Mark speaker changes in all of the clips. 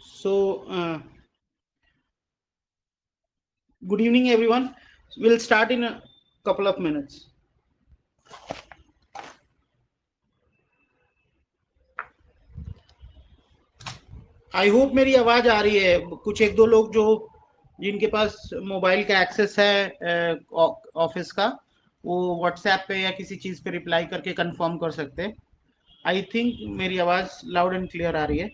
Speaker 1: So, good evening, everyone. We'll start in a couple of minutes. I hope मेरी आवाज आ रही है। कुछ एक दो लोग जो जिनके पास मोबाइल का एक्सेस है ऑफिस का, वो व्हाट्सएप पे या किसी चीज पे रिप्लाई करके कंफर्म कर सकते हैं। आई थिंक मेरी आवाज लाउड एंड क्लियर आ रही है।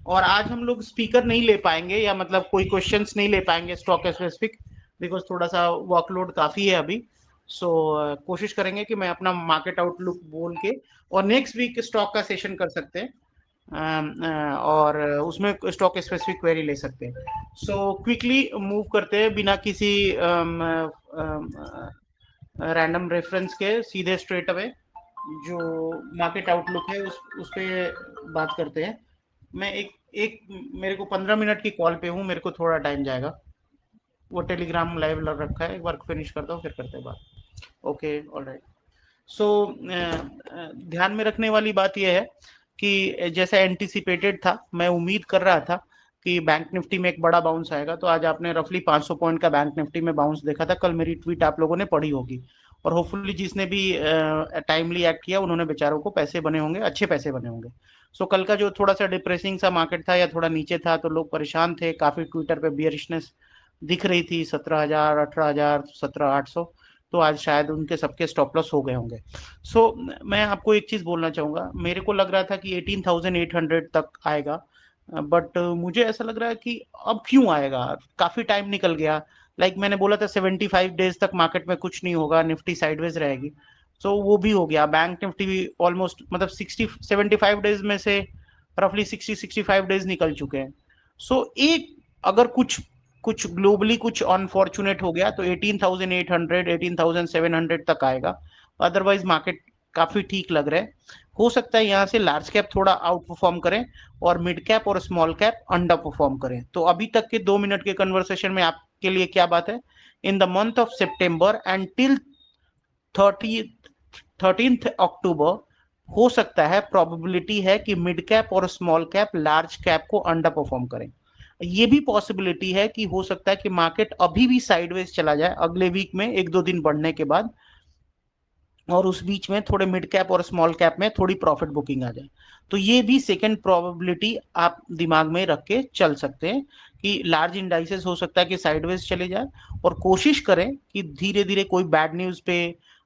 Speaker 1: और आज हम लोग स्पीकर नहीं ले पाएंगे, या मतलब कोई क्वेश्चंस नहीं ले पाएंगे स्टॉक स्पेसिफिक, बिकॉज थोड़ा सा वर्कलोड काफी है अभी। सो कोशिश करेंगे कि मैं अपना मार्केट आउटलुक बोल के और नेक्स्ट वीक स्टॉक का सेशन कर सकते हैं। और उसमें स्टॉक स्पेसिफिक क्वेरी ले सकते हैं। सो क्विकली मूव करते हैं बिना किसी रैंडम रेफरेंस के, सीधे स्ट्रेट अवे जो मार्केट आउटलुक है उस पे बात करते हैं। मैं एक एक मेरे को 15 मिनट की कॉल पे हूँ, मेरे को थोड़ा टाइम जाएगा। वो टेलीग्राम लाइव लग रखा है, एक बार फिनिश करता हूँ फिर करते हैं बात। Okay, alright. सो ध्यान में रखने वाली बात यह है कि जैसा एंटिसिपेटेड था, मैं उम्मीद कर रहा था कि बैंक निफ्टी में एक बड़ा बाउंस आएगा। तो आज आपने रफली 500 पॉइंट का बैंक निफ्टी में बाउंस देखा था। कल मेरी ट्वीट आप लोगों ने पढ़ी होगी, और होपफुली जिसने भी टाइमली एक्ट किया उन्होंने बेचारों को पैसे बने होंगे, अच्छे पैसे बने होंगे। सो कल का जो थोड़ा सा डिप्रेसिंग सा मार्केट था या थोड़ा नीचे था, तो लोग परेशान थे, काफी ट्विटर पे बियरिशनेस दिख रही थी। 17,000, 18,000, 17,800। तो आज शायद उनके सबके स्टॉप लॉस हो गए होंगे। सो मैं आपको एक चीज बोलना चाहूंगा। मेरे को लग रहा था कि 18,800 तक आएगा, बट मुझे ऐसा लग रहा है कि अब क्यों आएगा, काफी टाइम निकल गया। मैंने बोला था 75 डेज तक मार्केट में कुछ नहीं होगा, निफ्टी साइडवेज रहेगी। सो वो भी हो गया। बैंक निफ्टी भी ऑलमोस्ट, मतलब 75 डेज में से रफली 65 डेज निकल चुके हैं। सो एक, अगर कुछ कुछ ग्लोबली कुछ अनफॉर्चुनेट हो गया तो 18,800, 18,700 तक आएगा। अदरवाइज मार्केट काफी ठीक लग रहा है। हो सकता है यहाँ से लार्ज कैप थोड़ा आउट परफॉर्म करें और मिड कैप और स्मॉल कैप अंडर परफॉर्म करें। तो अभी तक के 2 मिनट के कन्वर्सेशन में आपके लिए क्या बात है? In the month of September and till 13th अक्टूबर, हो सकता है, प्रोबेबिलिटी है कि मिड कैप और स्मॉल कैप लार्ज कैप को अंडर परफॉर्म करें। ये भी पॉसिबिलिटी है कि हो सकता है कि मार्केट अभी भी साइडवेज चला जाए अगले वीक में, एक दो दिन बढ़ने के बाद, और उस बीच में थोड़े मिड कैप और स्मॉल कैप में थोड़ी प्रॉफिट बुकिंग आ जाए। तो ये भी सेकंड प्रोबेबिलिटी आप दिमाग में रख के चल सकते हैं कि लार्ज इंडाइसेस हो सकता है कि साइडवेज चले जाए। और कोशिश करें कि धीरे धीरे कोई बैड न्यूज पे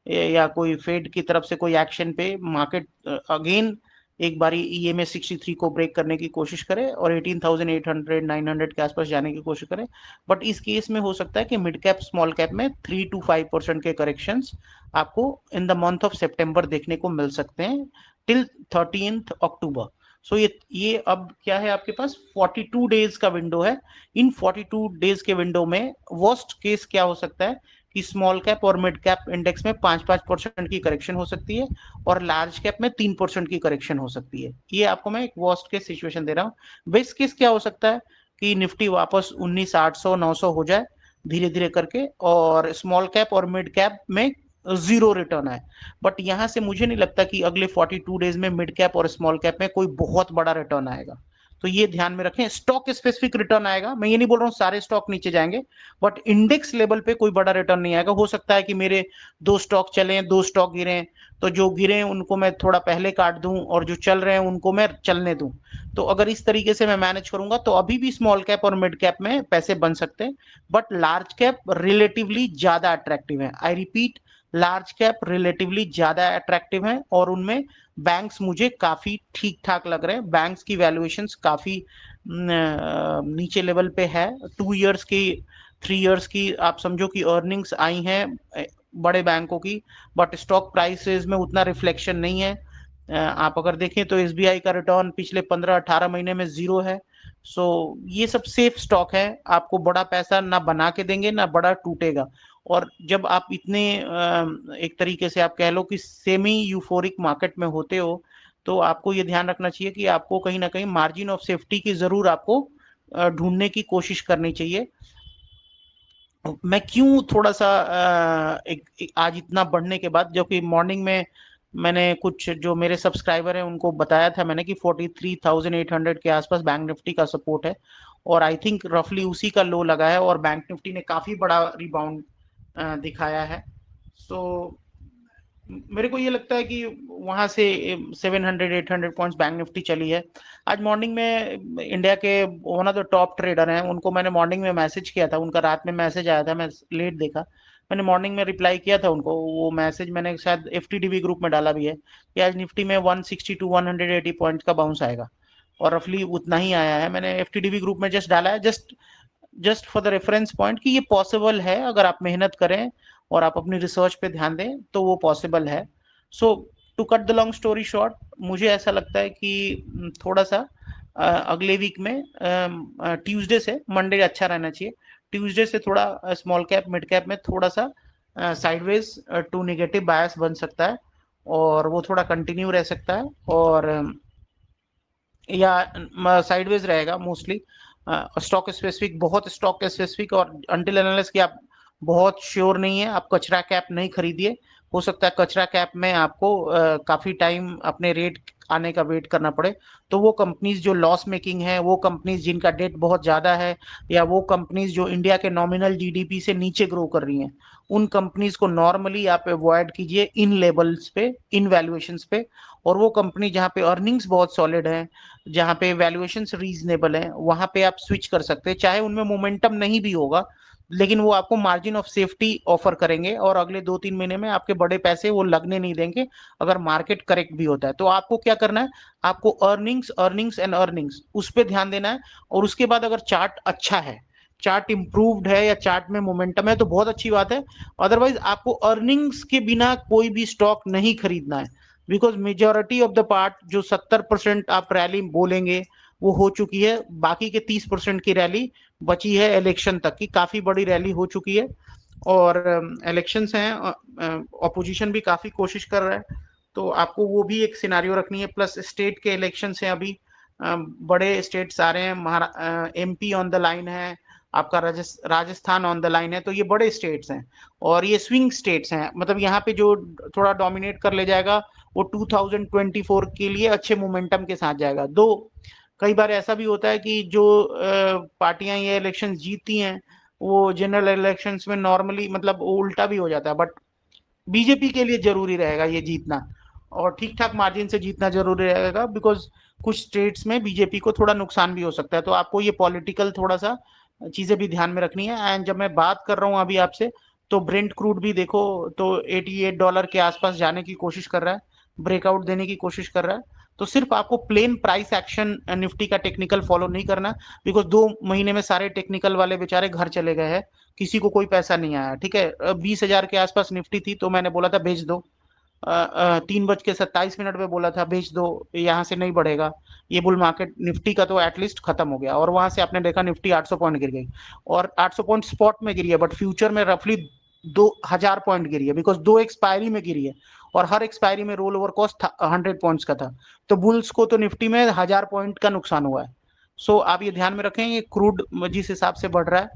Speaker 1: या कोई फेड की तरफ से कोई एक्शन पे मार्केट अगेन एक बारी ईएमए 63 को ब्रेक करने की कोशिश करें और 18,800 900 के आसपास जाने की कोशिश करें। बट इस केस में हो सकता है कि मिड कैप स्मॉल कैप में 3 to 5% के करेक्शंस आपको इन द मंथ ऑफ सितंबर देखने को मिल सकते हैं टिल 13th अक्टूबर। सो ये अब क्या है, आपके पास 42 डेज का विंडो है। इन 42 डेज के विंडो में वर्स्ट केस क्या हो सकता है कि स्मॉल कैप और मिड कैप इंडेक्स में 5-5% की करेक्शन हो सकती है, और लार्ज कैप में 3% की करेक्शन हो सकती है। ये आपको मैं एक वर्स्ट केस सिचुएशन दे रहा हूँ। बेस्ट केस क्या हो सकता है कि निफ्टी वापस 19,800 900 हो जाए धीरे धीरे करके, और स्मॉल कैप और मिड कैप में जीरो रिटर्न है। बट यहां से मुझे नहीं लगता कि अगले 42 डेज में मिड कैप और स्मॉल कैप में कोई बहुत बड़ा रिटर्न आएगा। तो ये ध्यान में रखें, स्टॉक स्पेसिफिक रिटर्न आएगा। मैं ये नहीं बोल रहा हूँ सारे स्टॉक नीचे जाएंगे, बट इंडेक्स लेवल पे कोई बड़ा रिटर्न नहीं आएगा। हो सकता है कि मेरे 2 स्टॉक चले, 2 स्टॉक गिरे, तो जो गिरे उनको मैं थोड़ा पहले काट दूं और जो चल रहे हैं उनको मैं चलने दूं। तो अगर इस तरीके से मैं मैनेज करूंगा तो अभी भी स्मॉल कैप और मिड कैप में पैसे बन सकते हैं। बट लार्ज कैप रिलेटिवली ज्यादा अट्रैक्टिव है। I repeat, large cap relatively ज्यादा अट्रैक्टिव हैं, और उनमें बैंक्स मुझे काफी ठीक ठाक लग रहे हैं। बैंक्स की वैल्यूएशंस काफी नीचे लेवल पे है। 2 इयर्स की, 3 इयर्स की आप समझो कि अर्निंग्स आई हैं बड़े बैंकों की, बट स्टॉक प्राइसेस में उतना रिफ्लेक्शन नहीं है। आप अगर देखें तो एसबीआई का रिटर्न पिछले 15-18 महीने में जीरो है। सो ये सब सेफ स्टॉक है, आपको बड़ा पैसा ना बना के देंगे ना बड़ा टूटेगा। और जब आप इतने एक तरीके से आप कह लो कि सेमी यूफोरिक मार्केट में होते हो, तो आपको ये ध्यान रखना चाहिए कि आपको कहीं ना कहीं मार्जिन ऑफ सेफ्टी की जरूर आपको ढूंढने की कोशिश करनी चाहिए। मैं क्यों थोड़ा सा आज इतना बढ़ने के बाद, जो कि मॉर्निंग में मैंने कुछ जो मेरे सब्सक्राइबर हैं उनको बताया था मैंने कि 43,800 के आसपास बैंक निफ्टी का सपोर्ट है, और आई थिंक रफली उसी का लो लगा है, और बैंक निफ्टी ने काफी बड़ा रिबाउंड दिखाया है। सो मेरे को ये लगता है कि वहां से 700-800 पॉइंट्स बैंक निफ्टी चली है। आज मॉर्निंग में इंडिया के one of the top trader हैं, उनको मैंने मॉर्निंग में मैसेज किया था, उनका रात में मैसेज आया था, मैं लेट देखा, मैंने मॉर्निंग में रिप्लाई किया था उनको। वो मैसेज मैंने शायद एफटीडीबी ग्रुप में डाला भी है कि आज निफ्टी में 160 टू 180 पॉइंट का बाउंस आएगा, और रफली उतना ही आया है। मैंने एफटीडीबी ग्रुप में जस्ट डाला है, just just for the reference point कि ये पॉसिबल है, अगर आप मेहनत करें और आप अपनी रिसर्च पे ध्यान दें तो वो पॉसिबल है। So to cut the long story short, मुझे ऐसा लगता है कि थोड़ा सा अगले वीक में ट्यूसडे से मंडे अच्छा रहना चाहिए। ट्यूसडे से थोड़ा स्मॉल कैप मिड कैप में थोड़ा सा साइडवेज टू नेगेटिव बायस बन सकता है, और वो थोड़ा कंटिन्यू रह सकता है, और या साइडवेज रहेगा मोस्टली। स्टॉक स्पेसिफिक, बहुत स्टॉक स्पेसिफिक, और अनटिल अनलेस कि आप बहुत श्योर नहीं है, आप कचरा कैप नहीं खरीदिए। हो सकता है कचरा कैप में आपको काफी टाइम अपने रेट आने का वेट करना पड़े। तो वो कंपनीज जो लॉस मेकिंग है, वो कंपनीज जिनका डेट बहुत ज्यादा है, या वो कंपनीज जो इंडिया के नॉमिनल जीडीपी से नीचे ग्रो कर रही हैं, उन कंपनीज को नॉर्मली आप अवॉइड कीजिए इन लेवल्स पे, इन वैल्यूएशंस पे। और वो कंपनी जहाँ पे अर्निंग्स बहुत सॉलिड है, जहाँ पे वैल्यूएशंस रीजनेबल है, वहां पे आप स्विच कर सकते हैं, चाहे उनमें मोमेंटम नहीं भी होगा, लेकिन वो आपको मार्जिन ऑफ सेफ्टी ऑफर करेंगे, और अगले 2-3 महीने में आपके बड़े पैसे वो लगने नहीं देंगे अगर मार्केट करेक्ट भी होता है। तो आपको क्या करना है, आपको अर्निंग्स अर्निंग्स एंड अर्निंग्स उस पर ध्यान देना है। और उसके बाद अगर चार्ट अच्छा है, चार्ट इंप्रूव्ड है, या चार्ट में मोमेंटम है, तो बहुत अच्छी बात है। अदरवाइज आपको अर्निंग्स के बिना कोई भी स्टॉक नहीं खरीदना है, because majority of the part जो 70% आप रैली बोलेंगे वो हो चुकी है, बाकी के 30% की रैली बची है इलेक्शन तक की, काफी बड़ी रैली हो चुकी है। और इलेक्शंस हैं, ऑपोजिशन भी काफी कोशिश कर रहा है, तो आपको वो भी एक सिनारियो रखनी है। प्लस स्टेट के इलेक्शंस हैं अभी, बड़े स्टेट्स आ रहे हैं, एमपी ऑन द लाइन है, आपका राजस्थान ऑन द लाइन है, तो ये बड़े स्टेट्स हैं, और ये स्विंग स्टेट्स हैं, मतलब यहाँ पे जो थोड़ा डोमिनेट कर ले जाएगा वो 2024 के लिए अच्छे मोमेंटम के साथ जाएगा। दो कई बार ऐसा भी होता है कि जो पार्टियां ये इलेक्शन जीतती हैं, वो जनरल इलेक्शंस में नॉर्मली मतलब उल्टा भी हो जाता है, बट बीजेपी के लिए जरूरी रहेगा ये जीतना, और ठीक ठाक मार्जिन से जीतना जरूरी रहेगा, बिकॉज कुछ स्टेट्स में बीजेपी को थोड़ा नुकसान भी हो सकता है। तो आपको ये पॉलिटिकल थोड़ा सा चीजें भी ध्यान में रखनी है। एंड जब मैं बात कर रहा हूँ अभी आपसे, तो ब्रेंट क्रूड भी देखो, तो $88 के आसपास जाने की कोशिश कर रहा है, ब्रेकआउट देने की कोशिश कर रहा है। तो सिर्फ आपको प्लेन प्राइस एक्शन निफ्टी का टेक्निकल फॉलो नहीं करना, बिकॉज 2 महीने में सारे टेक्निकल वाले बेचारे घर चले गए हैं, किसी को कोई पैसा नहीं आया। ठीक है, 20,000 के आसपास निफ्टी थी, तो मैंने बोला था बेच दो, 3:27 पे बोला था बेच दो, यहाँ से नहीं बढ़ेगा ये बुल मार्केट, निफ्टी का तो एटलीस्ट खत्म हो गया। और वहां से आपने देखा निफ्टी 800 पॉइंट गिर गई, और 800 पॉइंट स्पॉट में गिरी है, बट फ्यूचर में रफली 2,000 पॉइंट गिरी है, बिकॉज 2 एक्सपायरी में गिरी है, और हर एक्सपायरी में रोल ओवर कॉस्ट 100 पॉइंट्स का था। तो बुल्स को तो निफ्टी में 1,000 पॉइंट का नुकसान हुआ है। सो आप ये ध्यान में रखें, ये क्रूड जिस हिसाब से बढ़ रहा है,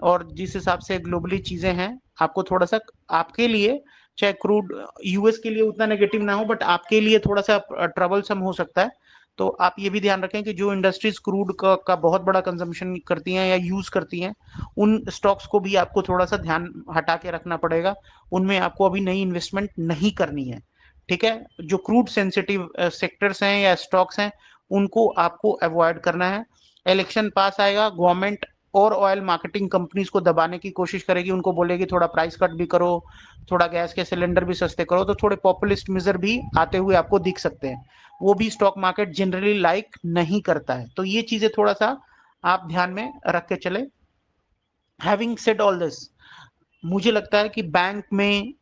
Speaker 1: और जिस हिसाब से ग्लोबली चीजें हैं, आपको थोड़ा सा, आपके लिए चाहे क्रूड यूएस के लिए उतना नेगेटिव ना हो, बट आपके लिए थोड़ा सा ट्रबलसम हो सकता है। तो आप ये भी ध्यान रखें कि जो इंडस्ट्रीज क्रूड का बहुत बड़ा कंजम्पशन करती हैं या यूज करती हैं, उन स्टॉक्स को भी आपको थोड़ा सा ध्यान हटा के रखना पड़ेगा, उनमें आपको अभी नई इन्वेस्टमेंट नहीं करनी है। ठीक है, जो क्रूड सेंसिटिव सेक्टर्स हैं या स्टॉक्स हैं, उनको आपको अवॉइड करना है। इलेक्शन पास आएगा, गवर्नमेंट और ऑयल मार्केटिंग कंपनीज को दबाने की कोशिश करेगी, उनको बोलेगी थोड़ा प्राइस कट भी करो, थोड़ा गैस के सिलेंडर भी सस्ते करो, तो थोड़े पॉपुलिस्ट मेजर भी आते हुए आपको दिख सकते हैं, वो भी स्टॉक मार्केट जनरली लाइक नहीं करता है। तो ये चीजें थोड़ा सा आप ध्यान में रख के चले। हैविंग सेड ऑल दिस, मुझे लगता है कि बैंक में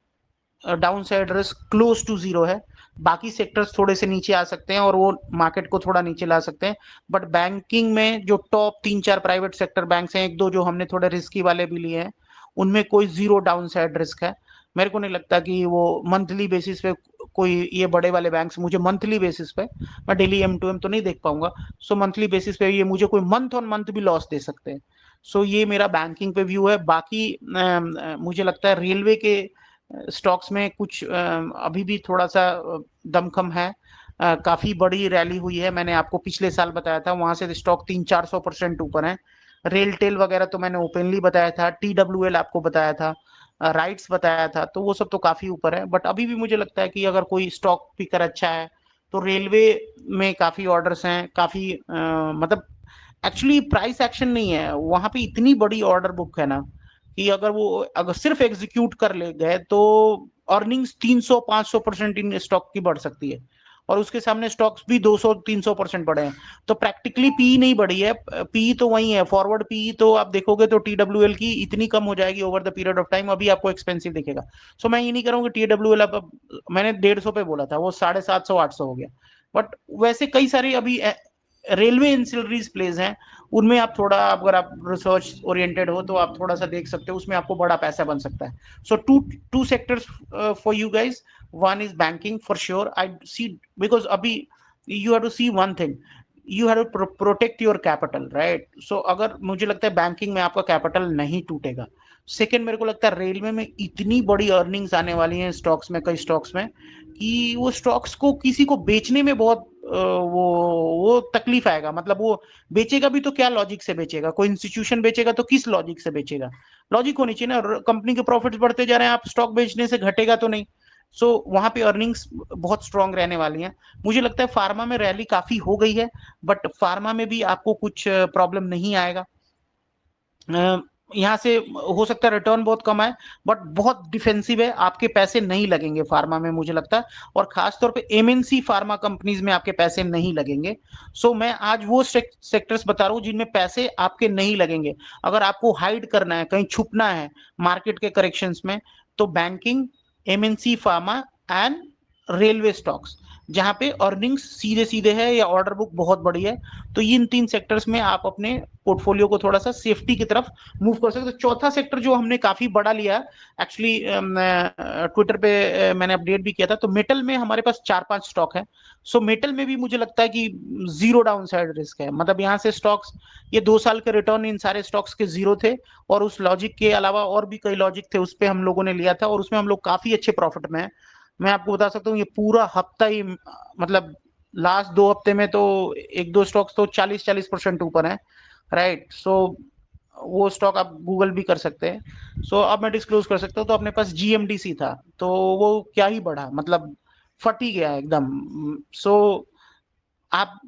Speaker 1: downside risk close to zero है, बाकी सेक्टर्स थोड़े से नीचे आ सकते हैं और वो मार्केट को थोड़ा नीचे ला सकते हैं, बट बैंकिंग में जो टॉप 3-4 प्राइवेट सेक्टर बैंक्स हैं, एक दो जो हमने थोड़े रिस्की वाले भी लिए हैं, उनमें कोई जीरो डाउन साइड रिस्क है। मेरे को नहीं लगता कि वो मंथली बेसिस पे कोई, ये बड़े वाले बैंक्स मुझे मंथली बेसिस पे, मैं डेली एम टू एम तो नहीं देख पाऊंगा, सो मंथली बेसिस पे ये मुझे कोई मंथ ऑन मंथ भी लॉस दे सकते हैं। सो ये मेरा बैंकिंग पे व्यू है। बाकी मुझे लगता है रेलवे के स्टॉक्स में कुछ अभी भी थोड़ा सा दमखम है। काफी बड़ी रैली हुई है, मैंने आपको पिछले साल बताया था, वहां से स्टॉक 300-400% ऊपर है। रेल टेल वगैरह तो मैंने ओपनली बताया था, TWL आपको बताया था, राइट्स बताया था, तो वो सब तो काफी ऊपर है। बट अभी भी मुझे लगता है कि अगर कोई स्टॉक पिकर अच्छा है तो रेलवे में काफी ऑर्डर्स हैं, काफी मतलब एक्चुअली प्राइस एक्शन नहीं है वहां पे, इतनी बड़ी ऑर्डर बुक है ना कि अगर सिर्फ एग्जीक्यूट कर ले गए तो अर्निंग्स 300-500% इन स्टॉक की बढ़ सकती है, और उसके सामने स्टॉक्स भी 200-300% बढ़े हैं। तो प्रैक्टिकली पी नहीं बढ़ी है, पी तो वही है, फॉरवर्ड पी तो आप देखोगे तो TWL की इतनी कम हो जाएगी over the period of time, अभी आपको एक्सपेंसिव दिखेगा। सो मैं ये नहीं कह रहा हूँ कि TWL अब मैंने 150 पे बोला था, वो 750-800 हो गया। बट वैसे कई सारी अभी रेलवे इंसिलरीज प्लेस हैं, उनमें आप थोड़ा, अगर आप रिसर्च ओरिएंटेड हो तो आप थोड़ा सा देख सकते हो, उसमें आपको बड़ा पैसा बन सकता है। So to to sectors for you guys, one is banking for sure, I see, because abhi you have to see one thing, you have to protect your capital, right? So अगर मुझे लगता है बैंकिंग में आपका capital नहीं टूटेगा। Second, मेरे को लगता है रेलवे में इतनी बड़ी अर्निंग्स आने वाली हैं स्टॉक्स में, कई स्टॉक्स में, कि वो स्टॉक्स को किसी को बेचने में बहुत वो तकलीफ आएगा। मतलब वो बेचेगा भी तो क्या लॉजिक से बेचेगा, कोई इंस्टीट्यूशन बेचेगा तो किस लॉजिक से बेचेगा? लॉजिक होनी चाहिए ना, कंपनी के प्रॉफिट्स बढ़ते जा रहे हैं, आप स्टॉक बेचने से घटेगा तो नहीं। सो वहां पे अर्निंग्स बहुत स्ट्रांग रहने वाली हैं। मुझे लगता है फार्मा में रैली काफी हो गई है, बट फार्मा में भी आपको कुछ प्रॉब्लम नहीं आएगा। यहाँ से हो सकता है रिटर्न बहुत कम आए, बट बहुत डिफेंसिव है, आपके पैसे नहीं लगेंगे फार्मा में मुझे लगता है, और खास तौर पे MNC फार्मा कंपनीज में आपके पैसे नहीं लगेंगे। सो मैं आज वो सेक्टर्स बता रहा हूँ जिनमें पैसे आपके नहीं लगेंगे। अगर आपको हाइड करना है, कहीं छुपना है मार्केट के करेक्शंस में, तो banking, MNC pharma and railway stocks, जहां पे अर्निंग्स सीधे सीधे है या ऑर्डर बुक बहुत बड़ी है, तो इन 3 सेक्टर्स में आप अपने पोर्टफोलियो को थोड़ा सा सेफ्टी की तरफ मूव कर सकते हो। चौथा सेक्टर जो हमने काफी बड़ा लिया, एक्चुअली ट्विटर पे मैंने अपडेट भी किया था, तो मेटल में हमारे पास 4-5 स्टॉक है। सो मेटल में भी मुझे लगता है कि जीरो डाउन साइड रिस्क है, मतलब यहाँ से स्टॉक्स, ये 2 साल के रिटर्न इन सारे स्टॉक्स के जीरो थे, और उस लॉजिक के अलावा और भी कई लॉजिक थे, उस पर हम लोगों ने लिया था, और उसमें हम लोग काफी अच्छे प्रॉफिट में है। मैं आपको बता सकता हूँ ये पूरा हफ्ता ही, मतलब लास्ट 2 हफ्ते में तो 1-2 स्टॉक्स तो 40-40% ऊपर है, राइट? सो वो स्टॉक आप गूगल भी कर सकते हैं। सो अब मैं डिस्क्लोज कर सकता हूँ, तो अपने पास GMDC था, तो वो क्या ही बढ़ा, मतलब फट ही गया एकदम। सो आप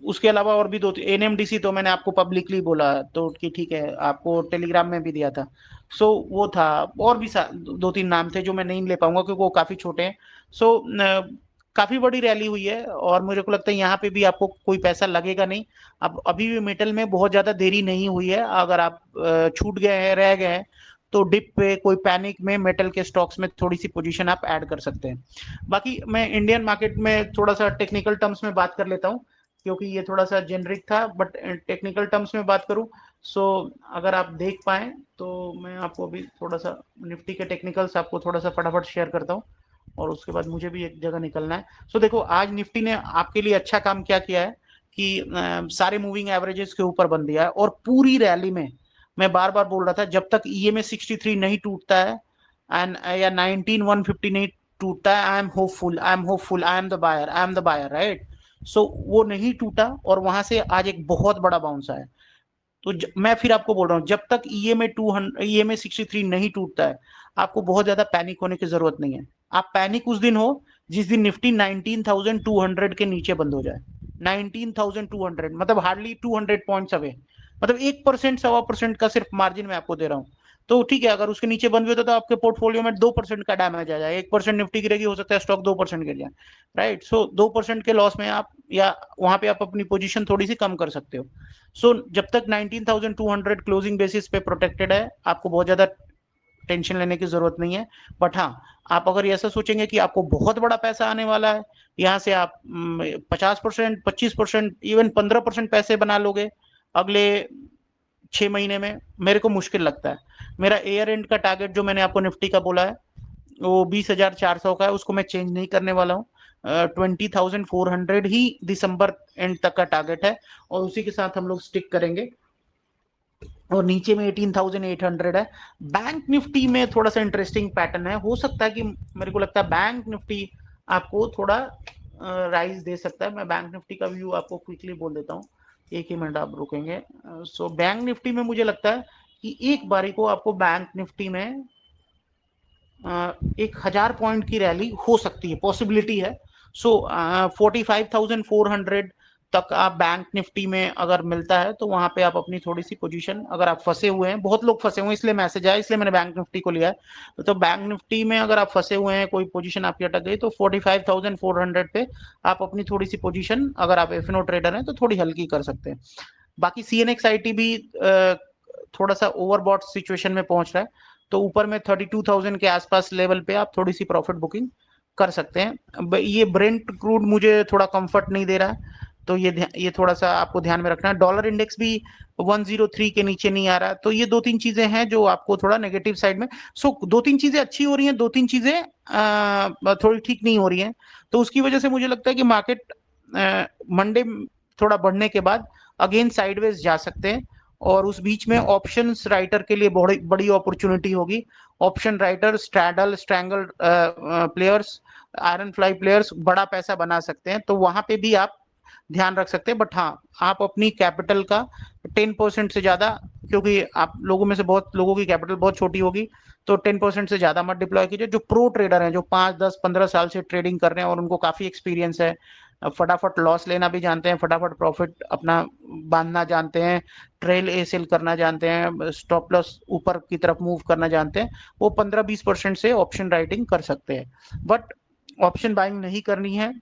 Speaker 1: उसके अलावा और भी 2 NMDC तो मैंने आपको पब्लिकली बोला, तो कि ठीक है, आपको टेलीग्राम में भी दिया था। सो वो था, और भी 2-3 नाम थे जो मैं नहीं ले पाऊंगा क्योंकि वो काफी छोटे हैं। सो काफी बड़ी रैली हुई है, और मुझे को लगता है यहाँ पे भी आपको कोई पैसा लगेगा नहीं। अब अभी भी मेटल में बहुत ज्यादा देरी नहीं हुई है, अगर आप छूट गए हैं, रह गए हैं, तो डिप पे कोई पैनिक में मेटल के स्टॉक्स में थोड़ी सी पोजीशन आप ऐड कर सकते हैं। बाकी मैं इंडियन मार्केट में थोड़ा सा टेक्निकल टर्म्स में बात कर लेता हूँ, क्योंकि ये थोड़ा सा जेनरिक था, बट टेक्निकल टर्म्स में बात करूँ, सो अगर आप देख पाए तो मैं आपको अभी थोड़ा सा निफ्टी के टेक्निकल्स आपको थोड़ा सा फटाफट शेयर करता हूँ, और उसके बाद मुझे भी एक जगह निकलना है। सो देखो, आज निफ्टी ने आपके लिए अच्छा काम क्या किया है कि सारे मूविंग एवरेजेस के ऊपर बन दिया है, और पूरी रैली में मैं बार बार बोल रहा था, जब तक EMA 63 नहीं टूटता है एंड या 19,150 नहीं टूटता है, I am hopeful, I am the buyer, right? So वो नहीं टूटा, और वहां से आज एक बहुत बड़ा बाउंस आया। तो मैं फिर आपको बोल रहा हूँ, जब तक EMA 63 नहीं टूटता है, आपको बहुत ज्यादा पैनिक होने की जरूरत नहीं है। आप पैनिक उस दिन हो जिस दिन निफ्टी 19,200 के नीचे बंद हो जाए। 19,200 मतलब हार्डली 200 पॉइंट्स अवे, मतलब 1%, 1.25% का सिर्फ मार्जिन मैं आपको दे रहा हूँ। तो ठीक है, अगर उसके नीचे बंद हुए तो आपके पोर्टफोलियो में 2% का डैमेज आ जाए, 1% निफ्टी गिरेगी, हो सकता है स्टॉक 2% गिर जाए, राइट? सो 2% के लॉस में आप, या वहां पे आप अपनी पोजीशन थोड़ी सी कम कर सकते हो। सो जब तक 19,200 क्लोजिंग बेसिस पे प्रोटेक्टेड है, आपको बहुत ज्यादा टेंशन लेने की जरूरत नहीं है। बट हाँ, आप अगर ऐसा सोचेंगे कि आपको बहुत बड़ा पैसा आने वाला है, यहाँ से आप 50%, 25%, इवन 15% पैसे बना लोगे अगले 6 महीने में, मेरे को मुश्किल लगता है। मेरा एयर एंड का टारगेट जो मैंने आपको निफ्टी का बोला है, वो 20,400 का है, उसको मैं चेंज नहीं करने वाला हूँ। 20,400 ही दिसंबर एंड तक का टारगेट है, और उसी के साथ हम लोग स्टिक करेंगे। और नीचे में 18,800 है। बैंक निफ्टी में थोड़ा सा इंटरेस्टिंग पैटर्न है, हो सकता है कि मेरे को लगता है बैंक निफ्टी आपको थोड़ा राइज दे सकता है। मैं बैंक निफ्टी का व्यू आपको क्विकली बोल देता हूँ, एक ही मिनट आप रुकेंगे। सो बैंक निफ्टी में मुझे लगता है कि एक बारी को आपको बैंक निफ्टी में 1,000 पॉइंट की रैली हो सकती है, पॉसिबिलिटी है। सो 45,400 तक आप बैंक निफ्टी में अगर मिलता है तो वहां पे आप अपनी थोड़ी सी पोजीशन, अगर आप फंसे हुए हैं, बहुत लोग फंसे हुए हैं इसलिए मैसेज आया, इसलिए मैंने बैंक निफ्टी को लिया है। तो बैंक निफ्टी में अगर आप फंसे हुए हैं, कोई पोजीशन आपकी अटक गई, तो 45,400 पे आप अपनी थोड़ी सी पोजीशन, अगर आप एफएनओ ट्रेडर हैं तो थोड़ी हल्की कर सकते हैं। बाकी सीएनएक्सआईटी भी थोड़ा सा ओवरबॉट सिचुएशन में पहुंच रहा है, तो ऊपर में 32,000 के आसपास लेवल पे आप थोड़ी सी प्रॉफिट बुकिंग कर सकते हैं। ये ब्रेंट क्रूड मुझे थोड़ा कंफर्ट नहीं दे रहा है, तो ये थोड़ा सा आपको ध्यान में रखना है। डॉलर इंडेक्स भी 103 के नीचे नहीं आ रहा, तो ये दो तीन चीजें हैं जो आपको थोड़ा नेगेटिव साइड में। सो दो तीन चीजें अच्छी हो रही हैं, दो तीन चीजें थोड़ी ठीक नहीं हो रही हैं, तो उसकी वजह से मुझे लगता है कि मार्केट मंडे थोड़ा बढ़ने के बाद अगेन साइडवेज जा सकते हैं, और उस बीच में ऑप्शंस राइटर के लिए बड़ी बड़ी अपॉर्चुनिटी होगी। Option writer, straddle strangle players, iron fly players बड़ा पैसा बना सकते हैं, तो वहां पे भी आप ध्यान रख सकते हैं। बट हाँ, आप अपनी कैपिटल का 10% से ज्यादा, क्योंकि आप लोगों में से बहुत लोगों की कैपिटल बहुत छोटी होगी, तो 10% से ज्यादा मत डिप्लॉय कीजिए। जो प्रो ट्रेडर हैं, जो 5, 10, 15 साल से ट्रेडिंग कर रहे हैं और उनको काफी एक्सपीरियंस है, फटाफट लॉस लेना भी जानते हैं, फटाफट प्रॉफिट अपना बांधना जानते हैं, ट्रेल ए सेल करना जानते हैं, स्टॉप लॉस ऊपर की तरफ मूव करना जानते हैं, वो 15-20% से ऑप्शन राइटिंग कर सकते हैं। बट ऑप्शन बाइंग नहीं करनी है।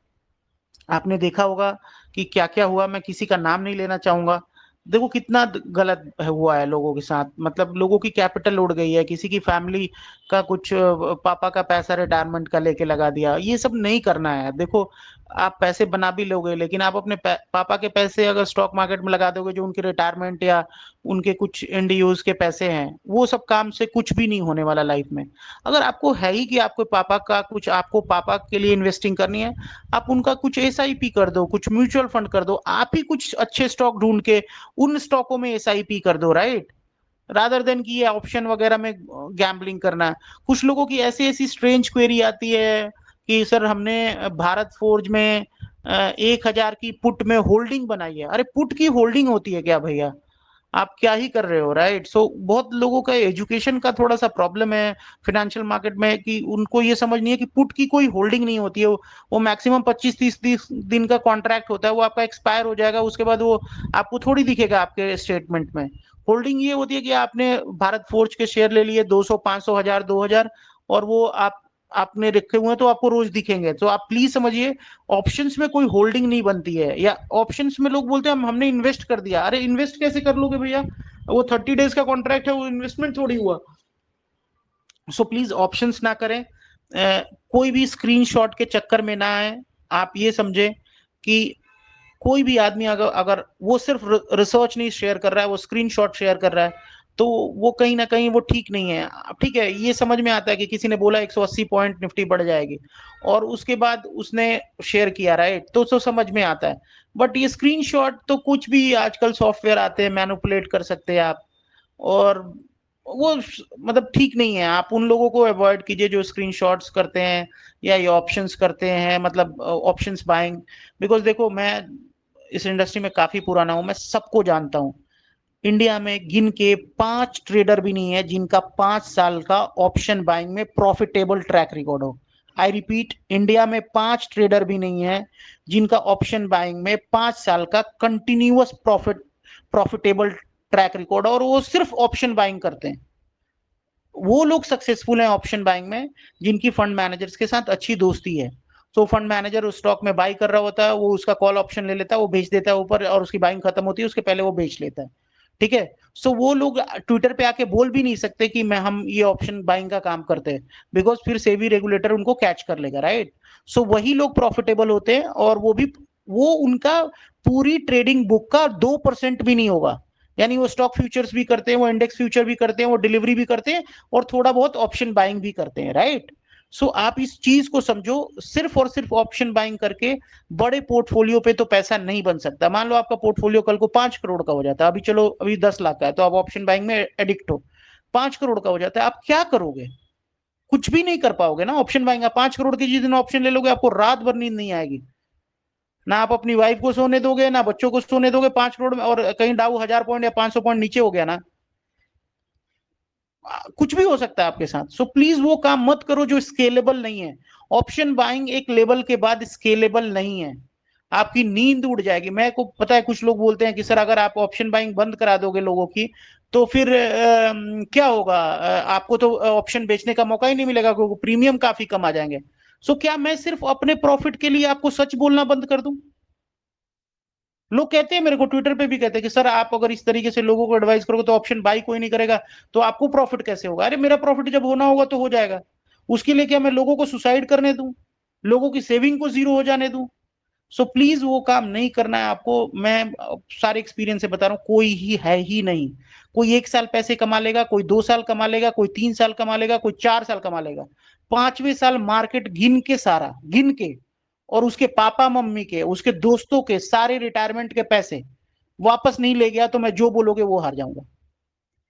Speaker 1: आपने देखा होगा कि क्या क्या हुआ, मैं किसी का नाम नहीं लेना चाहूंगा। देखो कितना गलत हुआ है लोगों के साथ, मतलब लोगों की कैपिटल उड़ गई है, किसी की फैमिली का कुछ पापा का पैसा रिटायरमेंट का लेके लगा दिया, ये सब नहीं करना है। देखो आप पैसे बना भी लोगे, लेकिन आप अपने पापा के पैसे अगर स्टॉक मार्केट में लगा दोगे, जो उनके रिटायरमेंट या उनके कुछ एंड यूज के पैसे हैं, वो सब काम से कुछ भी नहीं होने वाला लाइफ में। अगर आपको है ही कि आपको पापा का कुछ, आपको पापा के लिए इन्वेस्टिंग करनी है, आप उनका कुछ एसआईपी कर दो, कुछ म्यूचुअल फंड कर दो, आप ही कुछ अच्छे स्टॉक ढूंढ के उन स्टॉकों में एसआईपी कर दो, राइट, रादर देन कि ये ऑप्शन वगैरह में गैम्बलिंग करना है। कुछ लोगों की ऐसी ऐसी स्ट्रेंज क्वेरी आती है कि सर हमने भारत फोर्ज में 1,000 की पुट में होल्डिंग बनाई है। अरे पुट की होल्डिंग होती है क्या भैया, आप क्या ही कर रहे हो, राइट। सो बहुत लोगों का एजुकेशन का थोड़ा सा प्रॉब्लम है फाइनेंशियल मार्केट में, कि उनको ये समझ नहीं है कि पुट की कोई होल्डिंग नहीं होती है। वो मैक्सिमम 25-30 दिन का कॉन्ट्रैक्ट होता है, वो आपका एक्सपायर हो जाएगा, उसके बाद वो आपको थोड़ी दिखेगा आपके स्टेटमेंट में। होल्डिंग ये होती है कि आपने भारत फोर्ज के शेयर ले लिए 200, 500, 1000, 2000, और वो आपने रखे हुए हैं, तो आपको रोज दिखेंगे। तो आप प्लीज समझिए, ऑप्शंस में कोई होल्डिंग नहीं बनती है। या ऑप्शंस में लोग बोलते हैं हमने इन्वेस्ट कर दिया, अरे इन्वेस्ट कैसे कर लोगे भैया, वो 30 डेज का कॉन्ट्रैक्ट है, वो इन्वेस्टमेंट थोड़ी हुआ। सो प्लीज ऑप्शंस ना करें, कोई भी स्क्रीनशॉट के चक्कर में ना आए। आप ये समझे कि कोई भी आदमी अगर अगर वो सिर्फ रिसर्च नहीं शेयर कर रहा है, वो स्क्रीनशॉट शेयर कर रहा है, तो वो कहीं ना कहीं वो ठीक नहीं है। ठीक है, ये समझ में आता है कि किसी ने बोला 180 पॉइंट निफ्टी बढ़ जाएगी, और उसके बाद उसने शेयर किया, राइट, तो समझ में आता है। बट ये स्क्रीनशॉट तो कुछ भी आजकल सॉफ्टवेयर आते हैं, मैनिपुलेट कर सकते हैं आप, और वो मतलब ठीक नहीं है। आप उन लोगों को अवॉइड कीजिए जो स्क्रीनशॉट्स करते हैं या ये ऑप्शंस करते हैं, मतलब ऑप्शंस बाइंग। बिकॉज देखो, मैं इस इंडस्ट्री में काफी पुराना हूं, मैं सबको जानता हूं। इंडिया में गिन के 5 ट्रेडर भी नहीं है जिनका 5 साल का ऑप्शन बाइंग में प्रॉफिटेबल ट्रैक रिकॉर्ड हो। आई रिपीट, इंडिया में 5 ट्रेडर भी नहीं है जिनका ऑप्शन बाइंग में 5 साल का कंटिन्यूअस प्रॉफिटेबल ट्रैक रिकॉर्ड, और वो सिर्फ ऑप्शन बाइंग करते हैं। वो लोग सक्सेसफुल हैं ऑप्शन बाइंग में जिनकी फंड मैनेजर्स के साथ अच्छी दोस्ती है। तो फंड मैनेजर उस स्टॉक में बाई कर रहा होता है, वो उसका कॉल ऑप्शन ले लेता है, वो बेच देता है ऊपर, और उसकी बाइंग खत्म होती है उसके पहले वो बेच लेता है। ठीक है। सो वो लोग ट्विटर पे आके बोल भी नहीं सकते कि मैं हम ये ऑप्शन बाइंग का काम करते हैं, बिकॉज फिर सेबी रेगुलेटर उनको कैच कर लेगा, राइट। सो वही लोग प्रॉफिटेबल होते हैं, और वो भी, वो उनका पूरी ट्रेडिंग बुक का 2% भी नहीं होगा। यानी वो स्टॉक फ्यूचर्स भी करते हैं, वो इंडेक्स फ्यूचर भी करते हैं, वो डिलीवरी भी करते हैं, और थोड़ा बहुत ऑप्शन बाइंग भी करते हैं, राइट। सो आप इस चीज को समझो, सिर्फ और सिर्फ ऑप्शन बाइंग करके बड़े पोर्टफोलियो पे तो पैसा नहीं बन सकता। मान लो आपका पोर्टफोलियो कल को 5 करोड़ का हो जाता है, अभी चलो अभी 10 लाख का है, तो आप ऑप्शन बाइंग में एडिक्ट हो, 5 करोड़ का हो जाता है, आप क्या करोगे? कुछ भी नहीं कर पाओगे ना। ऑप्शन बाइंग, 5 करोड़ की जिस दिन ऑप्शन ले लोगे, आपको रात भर नींद नहीं आएगी, ना आप अपनी वाइफ को सोने दोगे, ना बच्चों को सोने दोगे 5 करोड़ में। और कहीं डाउ 1000 पॉइंट या 500 पॉइंट नीचे हो गया ना, कुछ भी हो सकता है आपके साथ। सो प्लीज वो काम मत करो जो स्केलेबल नहीं है। ऑप्शन बाइंग एक लेवल के बाद स्केलेबल नहीं है, आपकी नींद उड़ जाएगी। मैं को पता है कुछ लोग बोलते हैं कि सर अगर आप ऑप्शन बाइंग बंद करा दोगे लोगों की, तो फिर क्या होगा, आपको तो ऑप्शन बेचने का मौका ही नहीं मिलेगा क्योंकि प्रीमियम काफी कम आ जाएंगे। सो क्या मैं सिर्फ अपने प्रॉफिट के लिए आपको सच बोलना बंद कर दूं? लोग कहते हैं मेरे को, ट्विटर पे भी कहते हैं कि सर आप अगर इस तरीके से लोगों को एडवाइस करोगे तो ऑप्शन बाई कोई नहीं करेगा, तो आपको प्रॉफिट कैसे होगा? अरे मेरा प्रॉफिट जब होना होगा तो हो जाएगा, उसके लिए क्या मैं लोगों को सुसाइड करने दूं, लोगों की सेविंग को जीरो हो जाने दूं? सो प्लीज वो काम नहीं करना है आपको। मैं सारे एक्सपीरियंस से बता रहा हूँ, कोई ही है ही नहीं। कोई 1 साल पैसे कमा लेगा, कोई 2 साल कमा लेगा, कोई 3 साल कमा लेगा, कोई 4 साल कमा लेगा। 5वें साल मार्केट गिन के, सारा गिन के, और उसके पापा मम्मी के, उसके दोस्तों के सारे रिटायरमेंट के पैसे वापस नहीं ले गया, तो मैं जो बोलोगे वो हार जाऊंगा।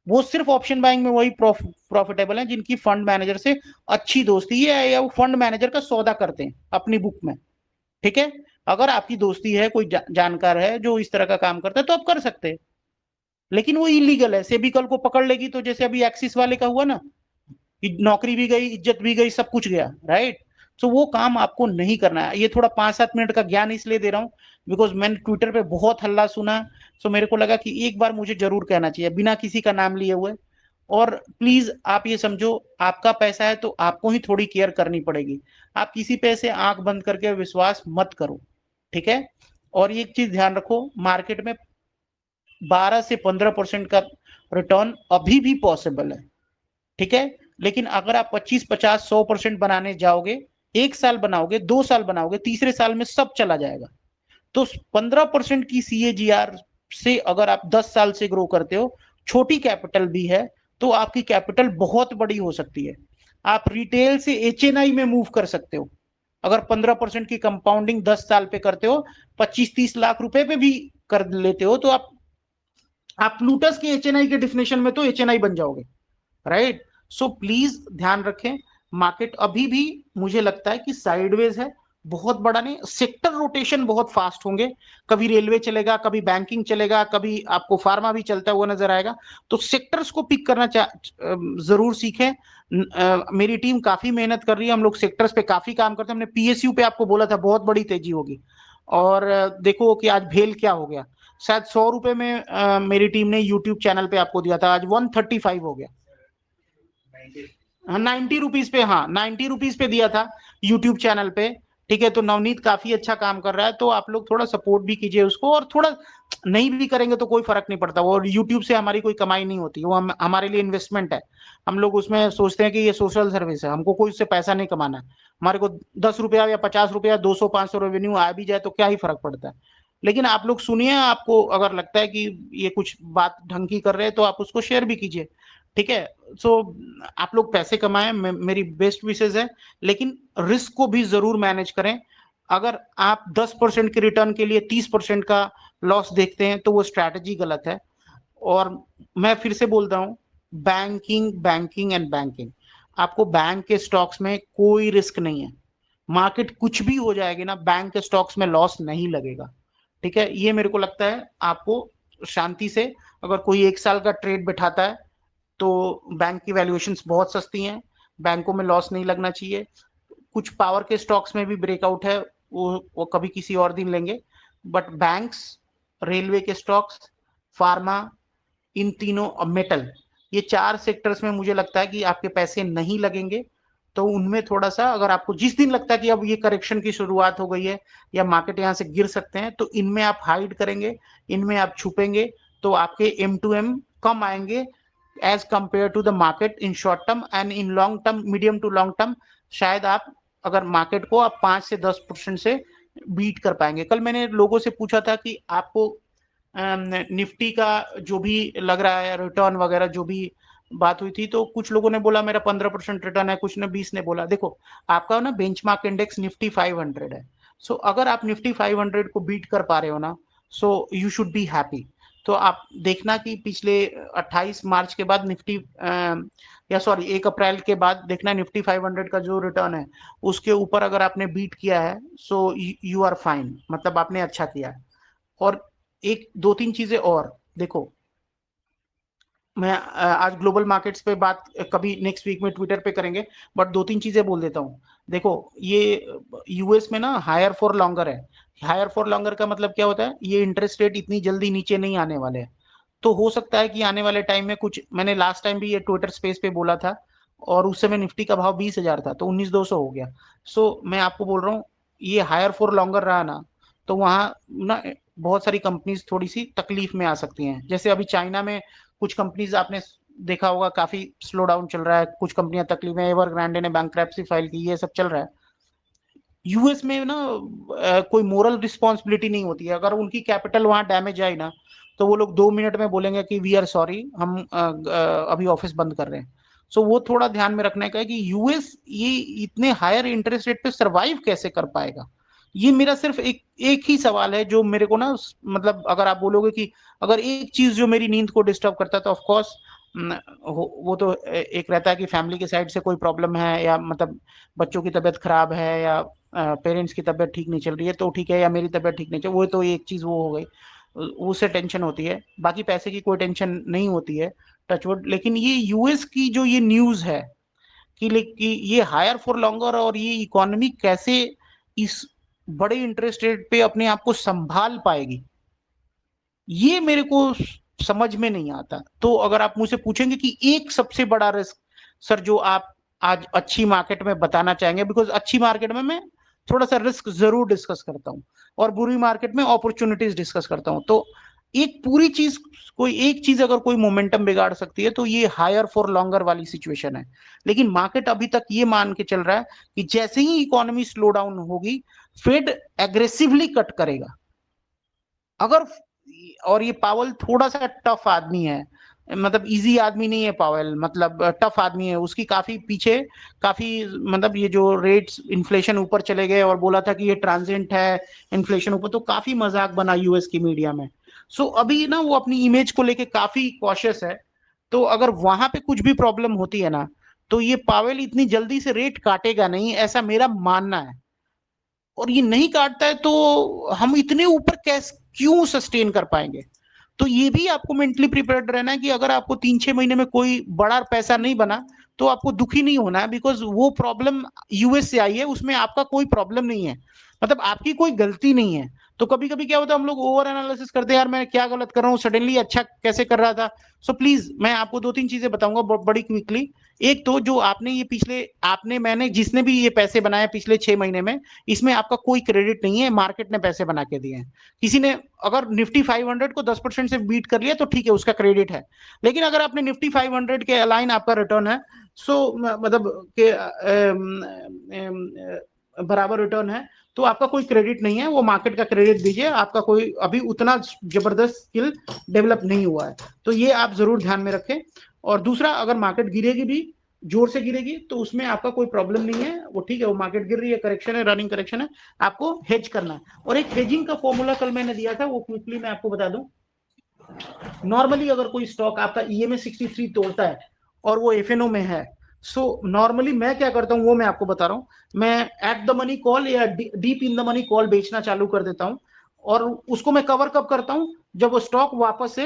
Speaker 1: वो सिर्फ ऑप्शन बाइंग में वही प्रॉफिटेबल है जिनकी फंड मैनेजर से अच्छी दोस्ती है, या वो फंड मैनेजर का सौदा करते हैं अपनी बुक में। ठीक है, अगर आपकी दोस्ती है, कोई जानकार है जो इस तरह का काम करता है, तो आप कर सकते हैं, लेकिन वो इलीगल है। सेबी कल को पकड़ लेगी तो जैसे अभी एक्सिस वाले का हुआ ना, कि नौकरी भी गई, इज्जत भी गई, सब कुछ गया, राइट? तो वो काम आपको नहीं करना है। ये थोड़ा 5-7 मिनट का ज्ञान इसलिए दे रहा हूँ बिकॉज मैंने ट्विटर पे बहुत हल्ला सुना। सो मेरे को लगा कि एक बार मुझे जरूर कहना चाहिए बिना किसी का नाम लिए हुए। और प्लीज आप ये समझो, आपका पैसा है तो आपको ही थोड़ी केयर करनी पड़ेगी। आप किसी पे से आंख बंद करके विश्वास मत करो, ठीक है? और ये चीज ध्यान रखो, मार्केट में 12 से 15% का रिटर्न अभी भी पॉसिबल है, ठीक है? लेकिन अगर आप 25, 50, 100% बनाने जाओगे, 1 साल बनाओगे, 2 साल बनाओगे, तीसरे साल में सब चला जाएगा। तो 15% की सीएजीआर से अगर आप 10 साल से ग्रो करते हो, छोटी कैपिटल भी है, तो आपकी कैपिटल बहुत बड़ी हो सकती है। आप रिटेल से एचएनआई में मूव कर सकते हो अगर 15% की कंपाउंडिंग 10 साल पे करते हो। 25-30 लाख रुपए पे भी कर लेते हो, तो आप प्लूटस के एचएनआई के डिफिनेशन में तो एचएनआई बन जाओगे, राइट? सो प्लीज ध्यान रखें, मार्केट अभी भी मुझे लगता है कि साइडवेज है, बहुत बड़ा नहीं। सेक्टर रोटेशन बहुत फास्ट होंगे, कभी रेलवे चलेगा, कभी बैंकिंग चलेगा, कभी आपको फार्मा भी चलता हुआ नजर आएगा। तो सेक्टर्स को पिक करना जरूर सीखें। मेरी टीम काफी मेहनत कर रही है, हम लोग सेक्टर्स पे काफी काम करते हैं। हमने पीएसयू पे आपको बोला था बहुत बड़ी तेजी होगी, और देखो कि आज भेल क्या हो गया। शायद 100 रुपए में मेरी टीम ने यूट्यूब चैनल पे आपको दिया था, आज 135 हो गया। हाँ 90 रुपीज पे, हाँ 90 रुपीज पे दिया था यूट्यूब चैनल पे। ठीक है, तो नवनीत काफी अच्छा काम कर रहा है, तो आप लोग थोड़ा सपोर्ट भी कीजिए उसको, और थोड़ा नहीं भी करेंगे तो कोई फर्क नहीं पड़ता। वो यूट्यूब से हमारी कोई कमाई नहीं होती, वो हमारे लिए इन्वेस्टमेंट है। हम लोग उसमें सोचते हैं कि ये सोशल सर्विस है, हमको कोई उससे पैसा नहीं कमाना है। हमारे को 10 रुपया या 50 रुपया, 200-500 रेवेन्यू आ भी जाए तो क्या ही फर्क पड़ता है। लेकिन आप लोग सुनिए, आपको अगर लगता है कि ये कुछ बात ढंग की कर रहे हैं तो आप उसको शेयर भी कीजिए, ठीक है? सो आप लोग पैसे कमाएं, मेरी बेस्ट विशेष है, लेकिन रिस्क को भी जरूर मैनेज करें। अगर आप 10% के रिटर्न के लिए 30% का लॉस देखते हैं तो वो स्ट्रैटेजी गलत है। और मैं फिर से बोल रहा हूं, बैंकिंग बैंकिंग एंड बैंकिंग, आपको बैंक के स्टॉक्स में कोई रिस्क नहीं है। मार्केट कुछ भी हो जाएगी ना, बैंक के स्टॉक्स में लॉस नहीं लगेगा, ठीक है? ये मेरे को लगता है आपको शांति से, अगर कोई 1 साल का ट्रेड बैठाता है तो बैंक की वैल्यूएशंस बहुत सस्ती हैं, बैंकों में लॉस नहीं लगना चाहिए। कुछ पावर के स्टॉक्स में भी ब्रेकआउट है, वो कभी किसी और दिन लेंगे। बट बैंक्स, रेलवे के स्टॉक्स, फार्मा, इन तीनों, मेटल, ये 4 सेक्टर्स में मुझे लगता है कि आपके पैसे नहीं लगेंगे। तो उनमें थोड़ा सा, अगर आपको जिस दिन लगता है कि अब ये करेक्शन की शुरुआत हो गई है या मार्केट यहाँ से गिर सकते हैं, तो इनमें आप हाइड करेंगे, इनमें आप छुपेंगे, तो आपके एम टू एम कम आएंगे as compare to the market in short term. And in long term, medium to long term, शायद आप, अगर मार्केट को आप 5 से 10% से बीट कर पाएंगे। कल मैंने लोगों से पूछा था कि आपको निफ्टी का जो भी लग रहा है रिटर्न वगैरह, जो भी बात हुई थी तो कुछ लोगों ने बोला मेरा 15% रिटर्न है, कुछ ने 20 ने बोला। देखो आपका ना बेंचमार्क इंडेक्स निफ्टी 500 है, सो अगर आप निफ्टी 500 को बीट कर पा रहे हो ना, so you should be happy. तो आप देखना कि पिछले 28 मार्च के बाद निफ्टी या सॉरी 1 अप्रैल के बाद देखना निफ्टी 500 का जो रिटर्न है उसके ऊपर अगर आपने बीट किया है, सो यू आर फाइन, मतलब आपने अच्छा किया है। और एक दो तीन चीजें और देखो, मैं आज ग्लोबल मार्केट्स पे बात कभी नेक्स्ट वीक में ट्विटर पे करेंगे, बट दो तीन चीजें बोल देता हूँ। देखो ये यूएस में ना हायर फॉर लॉन्गर है। हायर फॉर लॉन्गर का मतलब क्या होता है, ये इंटरेस्ट रेट इतनी जल्दी नीचे नहीं आने वाले हैं। तो हो सकता है कि आने वाले टाइम में कुछ, मैंने लास्ट टाइम भी ये ट्विटर स्पेस पे बोला था और उस समय निफ्टी का भाव 20,000 था तो 19,200 हो गया। सो मैं आपको बोल रहा हूँ ये हायर फॉर लॉन्गर रहा ना, तो वहां ना बहुत सारी कंपनीज थोड़ी सी तकलीफ में आ सकती हैं। जैसे अभी चाइना में कुछ कंपनीज आपने देखा होगा काफी स्लो डाउन चल रहा है, कुछ कंपनियां तकलीफ में, एवरग्रांडे ने बैंकरप्सी फाइल की, ये सब चल रहा है। यूएस में ना कोई मोरल रिस्पॉन्सिबिलिटी नहीं होती है। अगर उनकी कैपिटल वहां डैमेज आई ना, तो वो लोग 2 मिनट में बोलेंगे कि वी आर सॉरी, हम अभी ऑफिस बंद कर रहे हैं। सो वो थोड़ा ध्यान में रखने का है कि यूएस ये इतने हायर इंटरेस्ट रेट पे सरवाइव कैसे कर पाएगा। ये मेरा सिर्फ एक एक ही सवाल है जो मेरे को ना, मतलब अगर आप बोलोगे कि अगर एक चीज जो मेरी नींद को डिस्टर्ब करता है तो ऑफ कोर्स वो तो एक रहता है कि फैमिली के साइड से कोई प्रॉब्लम है, या मतलब बच्चों की तबीयत खराब है, या पेरेंट्स की तबीयत ठीक नहीं चल रही है तो ठीक है, या मेरी तबीयत ठीक नहीं चल, वो तो एक चीज वो हो गई, उससे टेंशन होती है। बाकी पैसे की कोई टेंशन नहीं होती है, टचवुड। लेकिन ये यूएस की जो ये न्यूज है कि ये हायर फॉर लॉन्गर और ये इकोनॉमी कैसे इस बड़े इंटरेस्ट रेट पे अपने आप को संभाल पाएगी, ये मेरे को समझ में नहीं आता। तो अगर आप मुझसे पूछेंगे कि एक सबसे बड़ा रिस्क सर जो आप आज अच्छी मार्केट में बताना चाहेंगे, बिकॉज अच्छी मार्केट में मैं थोड़ा सा रिस्क जरूर डिस्कस करता हूँ और बुरी मार्केट में अपॉर्चुनिटीज डिस्कस करता हूँ। तो एक पूरी चीज, कोई एक चीज अगर कोई मोमेंटम बिगाड़ सकती है तो ये हायर फॉर लॉन्गर वाली सिचुएशन है। लेकिन मार्केट अभी तक ये मान के चल रहा है कि जैसे ही इकोनॉमी स्लो डाउन होगी, फेड एग्रेसिवली कट करेगा। अगर, और ये पावल थोड़ा सा टफ आदमी है, मतलब इजी आदमी नहीं है पावेल, मतलब टफ आदमी है। उसकी काफी पीछे, काफी, मतलब ये जो रेट्स इन्फ्लेशन ऊपर चले गए और बोला था कि ये ट्रांजिएंट है इन्फ्लेशन ऊपर, तो काफी मजाक बना यूएस की मीडिया में। सो अभी ना वो अपनी इमेज को लेके काफी कॉशियस है। तो अगर वहां पे कुछ भी प्रॉब्लम होती है ना, तो ये पावेल इतनी जल्दी से रेट काटेगा नहीं, ऐसा मेरा मानना है। और ये नहीं काटता है तो हम इतने ऊपर कैसे क्यों सस्टेन कर पाएंगे। तो ये भी आपको मेंटली प्रिपेयर्ड रहना है कि अगर आपको 3-6 महीने में कोई बड़ा पैसा नहीं बना तो आपको दुखी नहीं होना है, बिकॉज वो प्रॉब्लम यूएस से आई है, उसमें आपका कोई प्रॉब्लम नहीं है, मतलब आपकी कोई गलती नहीं है। तो कभी कभी क्या होता है, हम लोग ओवर एनालिसिस करते हैं, यार मैं क्या गलत कर रहा हूँ, सडनली अच्छा कैसे कर रहा था। सो प्लीज मैं आपको दो तीन चीजें बताऊंगा बड़ी क्विकली। एक तो जो आपने ये पिछले, आपने मैंने जिसने भी ये पैसे बनाए पिछले 6 महीने में, इसमें आपका कोई क्रेडिट नहीं है, मार्केट ने पैसे बना के दिए हैं। किसी ने अगर निफ्टी 500 को 10% से बीट कर लिया तो ठीक है, उसका क्रेडिट है। लेकिन अगर आपने निफ्टी 500 के अलाइन आपका रिटर्न है, सो मतलब के बराबर रिटर्न है, तो आपका कोई क्रेडिट नहीं है, वो मार्केट का क्रेडिट दीजिए। आपका कोई अभी उतना जबरदस्त स्किल डेवलप नहीं हुआ है, तो ये आप जरूर ध्यान में रखें। और दूसरा, अगर मार्केट गिरेगी भी, जोर से गिरेगी, तो उसमें आपका कोई प्रॉब्लम नहीं है, वो ठीक है, वो मार्केट गिर रही है, करेक्शन है, रनिंग करेक्शन है, आपको हेज करना है। और एक हेजिंग का फॉर्मूला कल मैंने दिया था, वो क्विकली मैं आपको बता दूं। नॉर्मली अगर कोई स्टॉक आपका ईएमए 63 तोड़ता है और वो एफएनओ में है, सो नॉर्मली मैं क्या करता हूं वो मैं आपको बता रहा हूं। मैं एट द मनी कॉल या deep in the money call बेचना चालू कर देता हूं, और उसको मैं कवर कब करता हूं, जब वो स्टॉक वापस से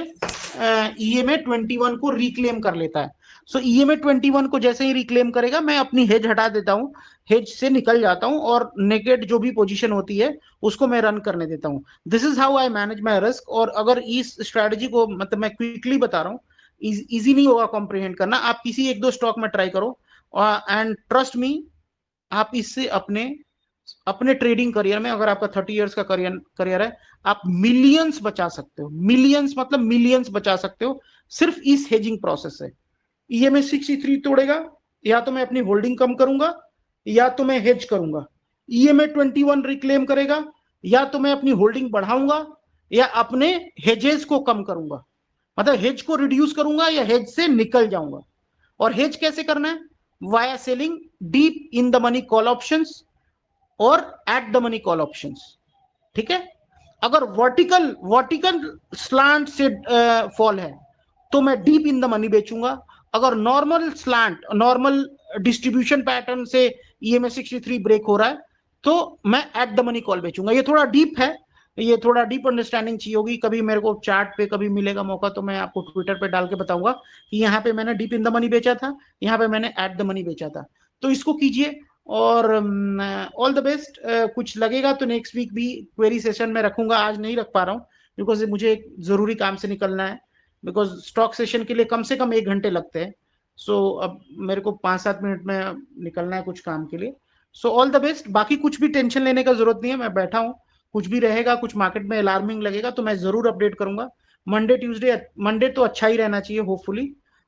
Speaker 1: ईएमए 21 को रिक्लेम कर लेता है। सो ईएमए 21 को जैसे ही रिक्लेम करेगा, मैं अपनी हेज हटा देता हूं, हेज से निकल जाता हूं, और नेगेट जो भी पोजीशन होती है उसको मैं रन करने देता हूं। This is how I manage my risk. और अगर इस स्ट्रेटजी को, मतलब मैं क्विकली बता रहा हूँ, इजी नहीं होगा कॉम्प्रिहेंड करना, आप किसी एक दो स्टॉक में ट्राई करो, एंड ट्रस्ट मी, आप इससे अपने अपने ट्रेडिंग करियर में, अगर आपका 30 इयर्स का करियर करियर है, आप मिलियंस बचा सकते हो, मिलियंस मतलब मिलियंस बचा सकते हो सिर्फ इस हेजिंग प्रोसेस से। ईएमए 63 तोड़ेगा, या तो मैं अपनी होल्डिंग कम करूंगा, या तो मैं हेज करूंगा। ईएमए 21 रिक्लेम करेगा, या तो मैं अपनी होल्डिंग बढ़ाऊंगा, या अपने हेजेस को कम करूंगा, मतलब हेज को रिड्यूस करूंगा या हेज से निकल जाऊंगा। और हेज कैसे करना है? Via selling deep in the money call options और at the money call options. ठीक है, अगर वर्टिकल वर्टिकल स्लांट से फॉल है तो मैं डीप इन द मनी बेचूंगा। अगर normal slant normal distribution pattern से EMA 63 ब्रेक हो रहा है तो मैं एट द मनी कॉल बेचूंगा। ये थोड़ा डीप है, ये थोड़ा डीप अंडरस्टैंडिंग चाहिए होगी। कभी मेरे को चार्ट पे कभी मिलेगा मौका तो मैं आपको ट्विटर पे डाल के बताऊंगा कि यहाँ पे मैंने डीप इन द मनी बेचा था, यहाँ पे मैंने एट द मनी बेचा था। तो इसको कीजिए और ऑल द बेस्ट। कुछ लगेगा तो नेक्स्ट वीक भी क्वेरी सेशन में रखूंगा, आज नहीं रख पा रहा हूँ बिकॉज मुझे एक जरूरी काम से निकलना है, बिकॉज स्टॉक सेशन के लिए कम से कम 1 घंटे लगते हैं। सो अब मेरे को 5-7 मिनट में निकलना है कुछ काम के लिए। So all the best. बाकी कुछ भी टेंशन लेने का जरूरत नहीं है, मैं बैठा हूँ। कुछ भी रहेगा, कुछ मार्केट में अलार्मिंग लगेगा तो मैं जरूर अपडेट करूंगा। मंडे तो अच्छा ही रहना चाहिए होपफुली,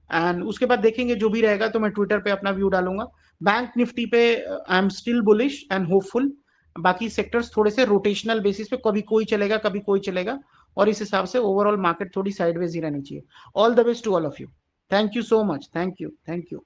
Speaker 1: एंड उसके बाद देखेंगे जो भी रहेगा तो मैं ट्विटर पे अपना व्यू डालूंगा। बैंक निफ्टी पे I am still bullish and hopeful. बाकी सेक्टर्स थोड़े से रोटेशनल बेसिस पे कभी कोई चलेगा कभी कोई चलेगा, और इस हिसाब से ओवरऑल मार्केट थोड़ी साइडवेज ही रहनी चाहिए। All the best to all of you. Thank you so much. Thank you.